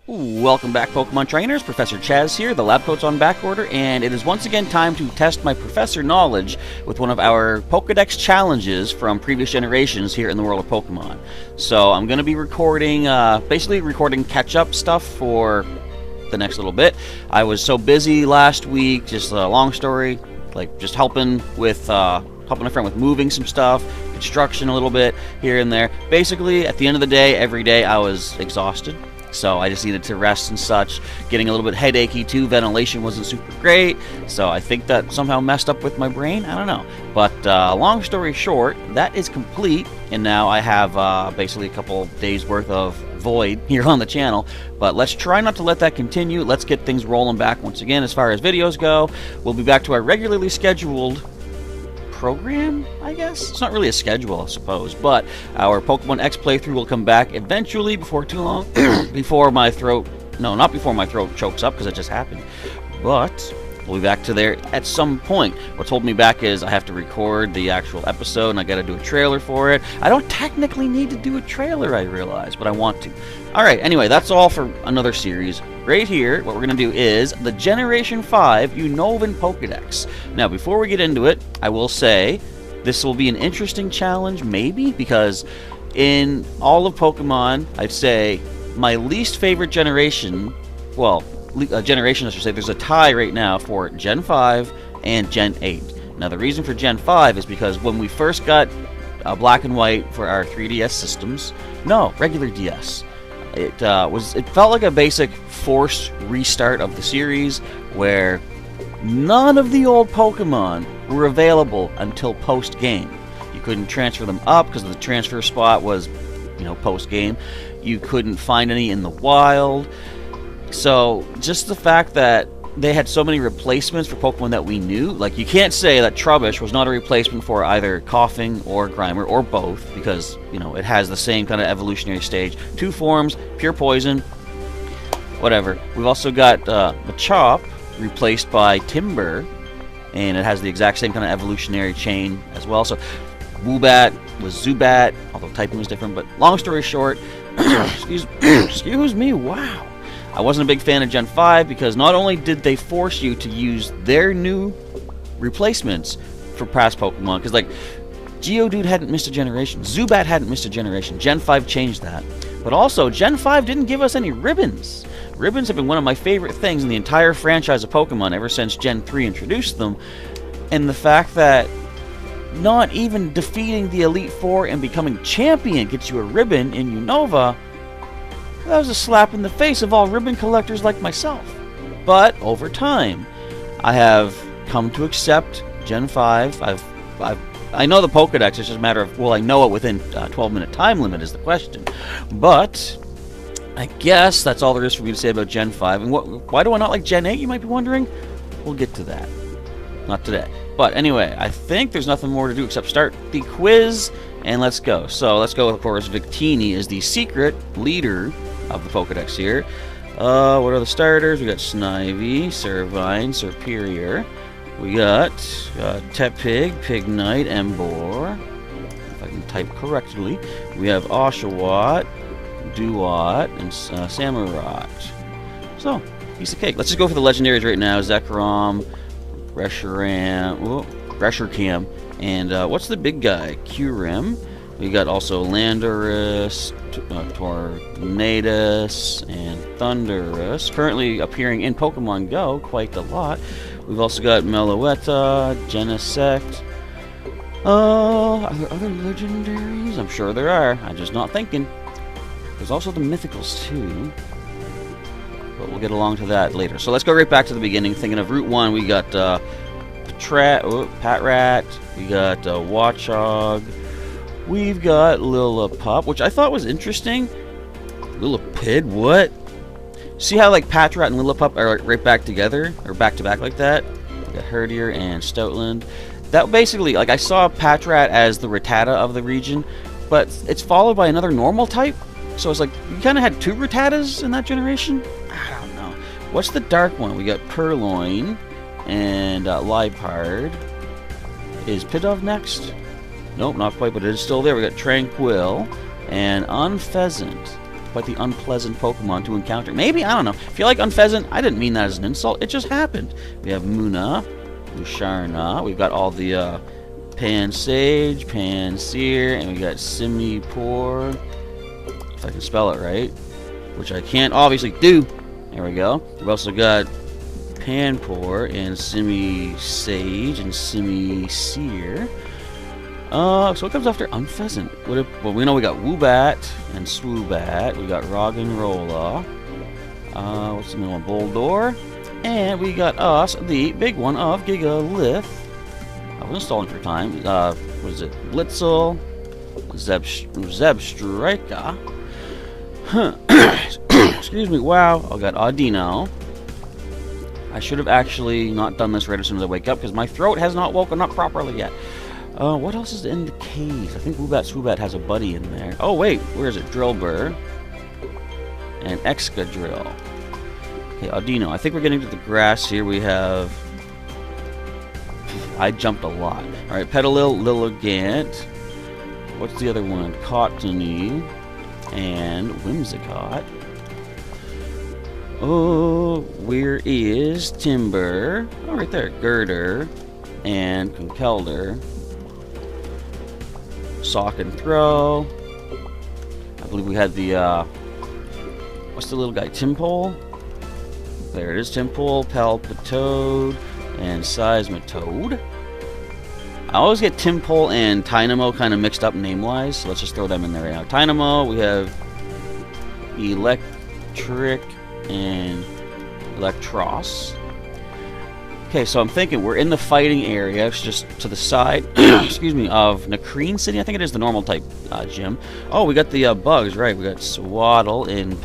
Welcome back, Pokemon trainers. Professor Chaz here. The lab coat's on back order, and it is once again time to test my professor knowledge with one of our Pokedex challenges from previous generations here in the world of Pokemon. So I'm going to be recording, basically recording catch-up stuff for the next little bit. I was so busy last week, just a long story, like just helping a friend with moving some stuff, construction a little bit here and there. Basically, at the end of the day, every day I was exhausted. So I just needed to rest and such. Getting a little bit headachy too. Ventilation wasn't super great. So I think that somehow messed up with my brain. I don't know. But long story short, that is complete. And now I have basically a couple days worth of void here on the channel. But let's try not to let that continue. Let's get things rolling back once again as far as videos go. We'll be back to our regularly scheduled program, I guess? It's not really a schedule, I suppose, but our Pokemon X playthrough will come back eventually before too long, before my throat, no, not before my throat chokes up, because it just happened, but we'll be back to there at some point. What's holding me back is I have to record the actual episode, and I gotta do a trailer for it. I don't technically need to do a trailer, I realize, but I want to. Alright, anyway, that's all for another series. Right here, what we're going to do is the Generation 5 Unovan Pokedex. Now, before we get into it, I will say this will be an interesting challenge, maybe, because in all of Pokemon, I'd say my least favorite generation, well, generation, I should say, there's a tie right now for Gen 5 and Gen 8. Now, the reason for Gen 5 is because when we first got Black and White for our 3DS systems, no, regular DS, it felt like a basic forced restart of the series where none of the old Pokemon were available until post-game. You couldn't transfer them up because the transfer spot was, post-game. You couldn't find any in the wild. So just the fact that they had so many replacements for Pokemon that we knew, like you can't say that Trubbish was not a replacement for either Coughing or Grimer, or both, because, it has the same kind of evolutionary stage. Two forms, pure poison, whatever. We've also got Machop replaced by Timber, and it has the exact same kind of evolutionary chain as well. So Woobat was Zubat, although typing was different, but long story short, excuse me, wow. I wasn't a big fan of Gen 5 because not only did they force you to use their new replacements for past Pokemon, because like Geodude hadn't missed a generation, Zubat hadn't missed a generation, Gen 5 changed that, but also Gen 5 didn't give us any ribbons. Ribbons have been one of my favorite things in the entire franchise of Pokemon ever since Gen 3 introduced them, and the fact that not even defeating the Elite Four and becoming champion gets you a ribbon in Unova, that was a slap in the face of all ribbon collectors like myself. But over time, I have come to accept Gen 5. I know the Pokedex. It's just a matter of, I know it within a 12-minute time limit is the question. But I guess that's all there is for me to say about Gen 5. And why do I not like Gen 8, you might be wondering? We'll get to that. Not today. But anyway, I think there's nothing more to do except start the quiz, and let's go. So let's go with, of course, Victini is the secret leader of the Pokedex here. What are the starters? We got Snivy, Servine, Serperior. We got Tepig, Pignite, Emboar, if I can type correctly. We have Oshawott, Duat, and Samurott. So, piece of cake. Let's just go for the legendaries right now. Zekrom, Reshiram, and what's the big guy? Kyurem. We got also Landorus, Tornadus, and Thundurus, currently appearing in Pokemon Go quite a lot. We've also got Meloetta, Genesect. Are there other legendaries? I'm sure there are. I'm just not thinking. There's also the Mythicals too, but we'll get along to that later. So let's go right back to the beginning. Thinking of Route 1, we got Patrat, we got Watchog. We've got Lillipup, which I thought was interesting. Lillipid, what? See how like Patrat and Lillipup are right back together, or back to back like that? We got Herdier and Stoutland. That basically, like I saw Patrat as the Rattata of the region, but it's followed by another normal type. So it's like, you kind of had two Rattatas in that generation? I don't know. What's the dark one? We got Purloin and Liepard. Is Pidove next? Nope, not quite, but it is still there. We got Tranquil and Unpheasant. quite the unpleasant Pokemon to encounter. Maybe, I don't know. If you like unpheasant, I didn't mean that as an insult. It just happened. We have Muna, Musharna. We've got all the Pansage, Pansear, and we got Simipour. If I can spell it right, which I can't obviously do. There we go. We've also got Panpour and Simisage and Simisear. So it comes after Unpheasant. Well, we know we got Woobat and Swoobat. We got Roggenrola. What's the middle one? Boldore. And we got us, the big one of Gigalith. I was installing for time. What is it? Blitzel. Zebstrika. Excuse me. Wow. I got Audino. I should have actually not done this right as soon as I wake up because my throat has not woken up properly yet. What else is in the cave? I think Swoobat has a buddy in there. Oh, wait. Where is it? Drillbur. And Excadrill. Okay, Audino. I think we're getting to the grass here. We have... I jumped a lot. Alright, Petalil, Lilligant. What's the other one? Cottony. And Whimsicott. Oh, where is Timber? Oh, right there. Girder. And Conkeldurr. Sock and Throw. I believe we had the, what's the little guy? Timpole? There it is, Timpole, Palpitoad, and Seismitoad. I always get Timpole and Tynamo kind of mixed up name-wise, so let's just throw them in there right now. Tynamo, we have Electric and Electros. Okay, so I'm thinking we're in the fighting area. It's just to the side, excuse me, of Nakreen City. I think it is the normal type gym. Oh, we got the bugs, right? We got Swaddle in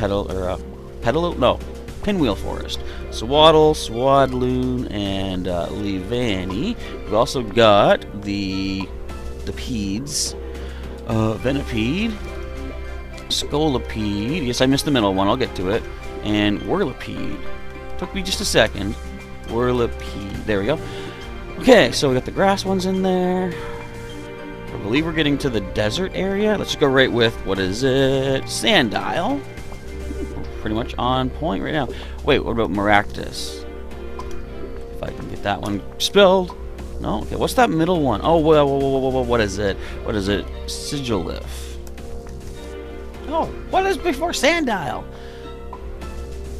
Pinwheel Forest. Swaddle, Swadloon, and Leavanny. We've also got the Peds, Venipede, Scolipede. Yes, I missed the middle one. I'll get to it. And Whirlipede. Took me just a second. Whirlipede. There we go. Okay, so we got the grass ones in there. I believe we're getting to the desert area. Let's just go right with, what is it? Sandile. Pretty much on point right now. Wait, what about Maractus? If I can get that one spilled. No? Okay, what's that middle one? Oh, whoa, what is it? What is it? Sigilif. Oh, what is before Sandile?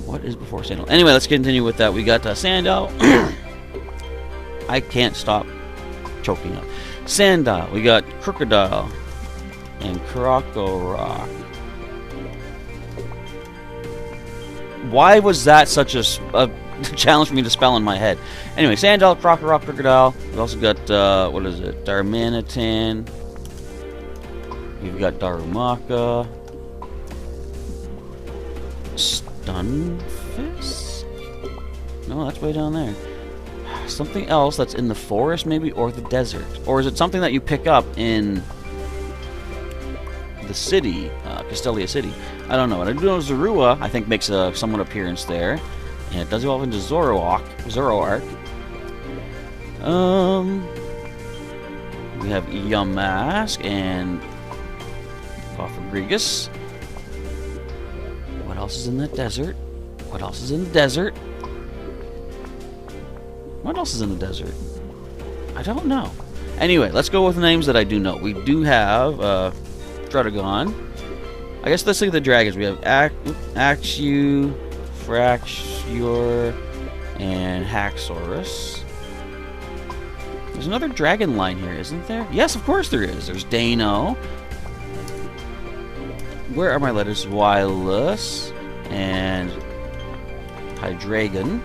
What is before Sandile? Anyway, let's continue with that. We got Sandile. I can't stop choking up. Sandile. We got Crocodile and Crocorock. Why was that such a challenge for me to spell in my head? Anyway, Sandile, Crocorock, Crocodile. We've also got, what is it? Darmanitan. We've got Darumaka. Stunfisk? No, that's way down there. Something else that's in the forest, maybe, or the desert. Or is it something that you pick up in the city, Castelia City? I don't know. And I do know Zorua, I think, makes a somewhat appearance there. And it does evolve into Zoroark. We have Yamask and Cofagrigus. What else is in the desert? What else is in the desert? What else is in the desert? I don't know. Anyway, let's go with names that I do know. We do have Druddigon. I guess let's look at the dragons. We have Axew, Fraxure, and Haxorus. There's another dragon line here, isn't there? Yes, of course there is. There's Dano. Where are my letters? Wylus and Hydreigon.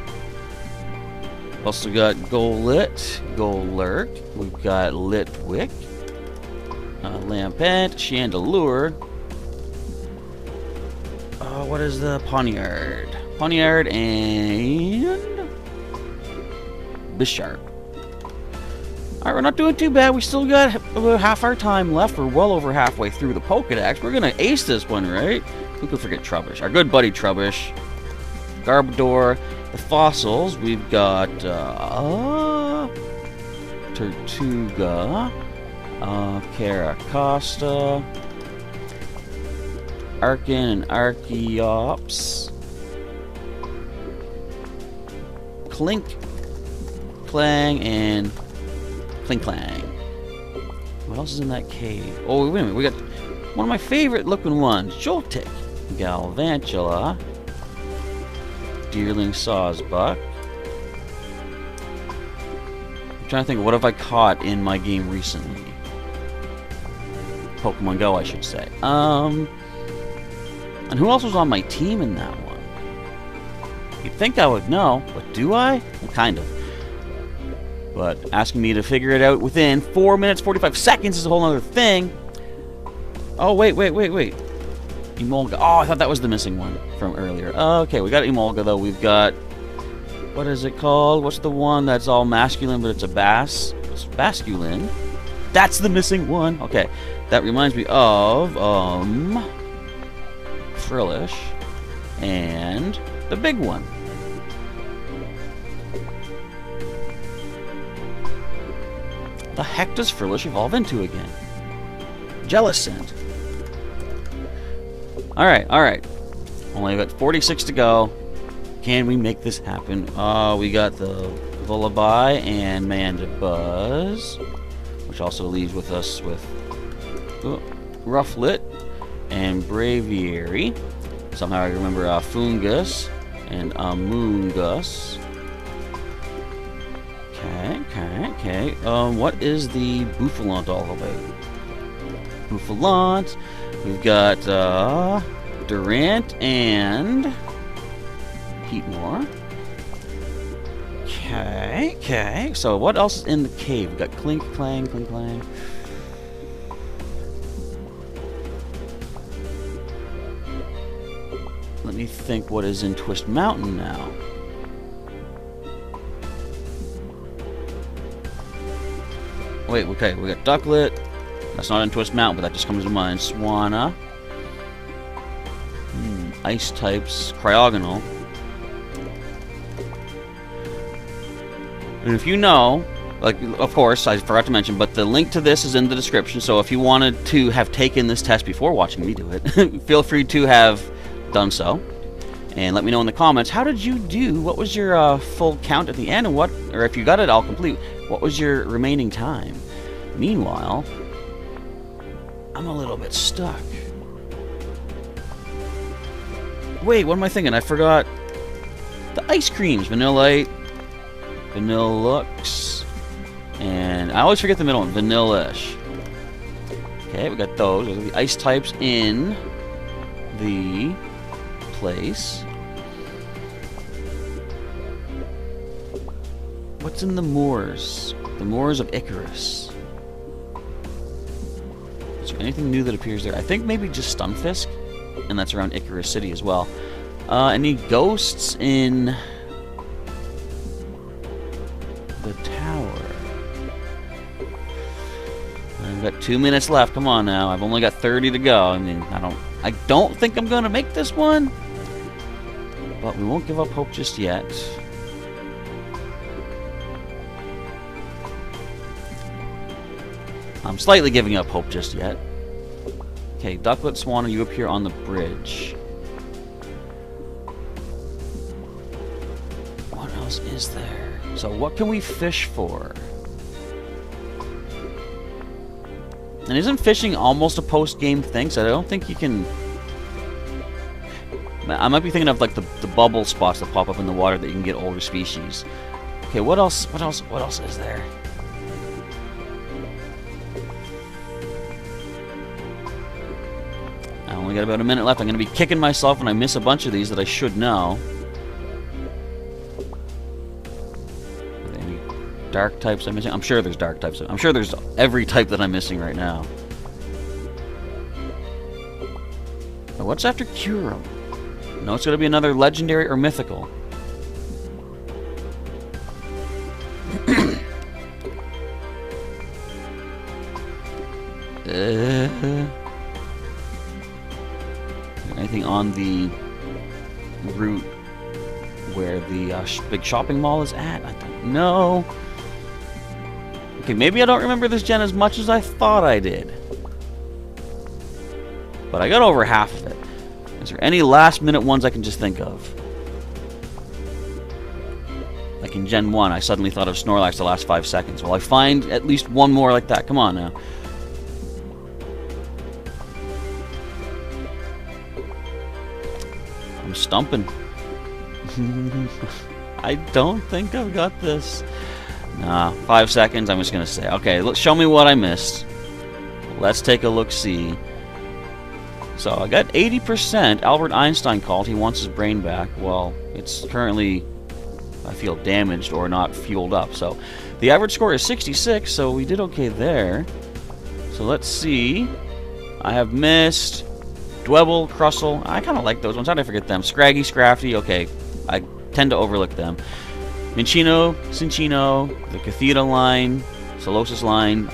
Also got Golett, Golurk. We've got Litwick, Lampent, Chandelure. What is the Poniard? Poniard and Bisharp. Alright, we're not doing too bad. We still got about half our time left. We're well over halfway through the Pokedex. We're gonna ace this one, right? Who could forget Trubbish? Our good buddy Trubbish. Garbodor. The fossils, we've got Tortuga, Caracosta, Arkin and Archeops. Clink, Clang, and Clink Clang. What else is in that cave? Oh, wait a minute. We got one of my favorite looking ones. Joltik, Galvantula, Deerling Sawsbuck. I'm trying to think, what have I caught in my game recently? Pokemon Go, I should say. And who else was on my team in that one? You'd think I would know, but do I? Well, kind of. But asking me to figure it out within 4 minutes, 45 seconds is a whole other thing. Oh, wait. Emolga. Oh, I thought that was the missing one from earlier. Okay, we got Emolga, though. We've got... What is it called? What's the one that's all masculine, but it's a bass? It's basculine. That's the missing one. Okay, that reminds me of Frillish and the big one. The heck does Frillish evolve into again? Jellicent. Alright. Only got 46 to go. Can we make this happen? We got the Lullaby and Mandibuzz, which also leaves with us with Rufflet and Braviary. Somehow I remember Fungus and Moongus. Okay. What is the Bouffalante all about? Bouffalante. We've got Durant and Heatmore. Okay. So what else is in the cave? We've got Clink Clang. Let me think what is in Twist Mountain now. Wait, okay, we got Ducklet. That's not in Twist Mountain, but that just comes to mind. Swanna. Ice types. Cryogonal. And if you know, like, of course, I forgot to mention, but the link to this is in the description, so if you wanted to have taken this test before watching me do it, feel free to have done so. And let me know in the comments, how did you do? What was your full count at the end? And or if you got it all complete, what was your remaining time? Meanwhile, I'm a little bit stuck. Wait, what am I thinking? I forgot the ice creams. Vanillite, Vanillux, and I always forget the middle one, Vanillish. Okay, we got those. Those are the ice types in the place. What's in the moors? The moors of Icarus. Is there anything new that appears there? I think maybe just Stunfisk, and that's around Icarus City as well. Any ghosts in the tower? I've got 2 minutes left. Come on now. I've only got 30 to go. I mean, I don't think I'm gonna make this one, but we won't give up hope just yet. I'm slightly giving up hope just yet. Okay, Ducklet, Swanna, you appear on the bridge. What else is there? So what can we fish for? And isn't fishing almost a post-game thing? So I don't think you can... I might be thinking of like the bubble spots that pop up in the water that you can get older species. Okay, what else is there? I only got about a minute left. I'm going to be kicking myself when I miss a bunch of these that I should know. Are there any dark types I'm missing? I'm sure there's dark types. I'm sure there's every type that I'm missing right now. Now, what's after Kyurem? No, it's going to be another legendary or mythical. Anything on the route where the big shopping mall is at? I don't know. Okay, maybe I don't remember this gen as much as I thought I did. But I got over half of it. Is there any last-minute ones I can just think of? Like in Gen 1, I suddenly thought of Snorlax the last 5 seconds. Well, I find at least one more like that. Come on now. I'm stumping. I don't think I've got this. Nah, 5 seconds, I'm just going to say. Okay, let's show me what I missed. Let's take a look-see. So, I got 80%. Albert Einstein called. He wants his brain back. Well, it's currently, I feel, damaged or not fueled up. So, the average score is 66, so we did okay there. So, let's see. I have missed Dwebble, Crustle. I kind of like those ones. How did I forget them? Scraggy, Scrafty. Okay, I tend to overlook them. Minccino, Cinccino, the Cathedra line, Solosis line.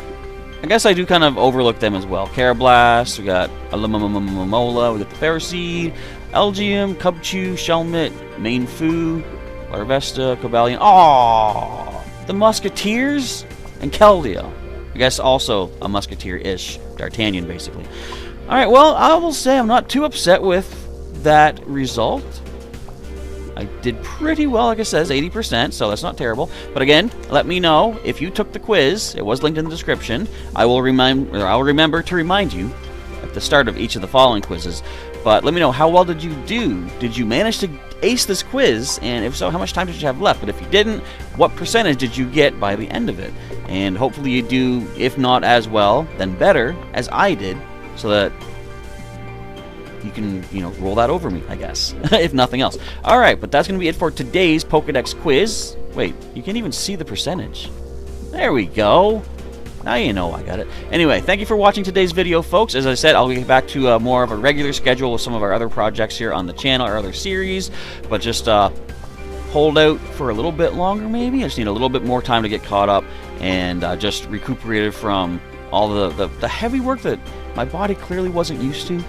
I guess I do kind of overlook them as well. Carablast, we got Alomomola, we got the Ferroseed, Elgium, Cubchoo, Shelmet, Mainfu, Larvesta, Cobalion. Aww! The Musketeers and Keldeo. I guess also a Musketeer-ish. D'Artagnan, basically. Alright, well, I will say I'm not too upset with that result. I did pretty well, like I says, 80%, so that's not terrible. But again, let me know if you took the quiz. It was linked in the description. I'll remember to remind you at the start of each of the following quizzes. But let me know, how well did you do? Did you manage to ace this quiz? And if so, how much time did you have left? But if you didn't, what percentage did you get by the end of it? And hopefully you do, if not as well, then better, as I did, so that you can, roll that over me, I guess, if nothing else. Alright, but that's going to be it for today's Pokedex quiz. Wait, you can't even see the percentage. There we go. Now you know I got it. Anyway, thank you for watching today's video, folks. As I said, I'll get back to more of a regular schedule with some of our other projects here on the channel, our other series, but just hold out for a little bit longer, maybe. I just need a little bit more time to get caught up and just recuperated from all the heavy work that my body clearly wasn't used to.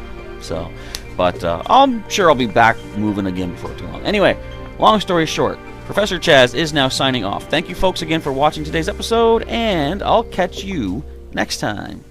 So, but I'm sure I'll be back moving again before too long. Anyway, long story short, Professor Chaz is now signing off. Thank you folks again for watching today's episode, and I'll catch you next time.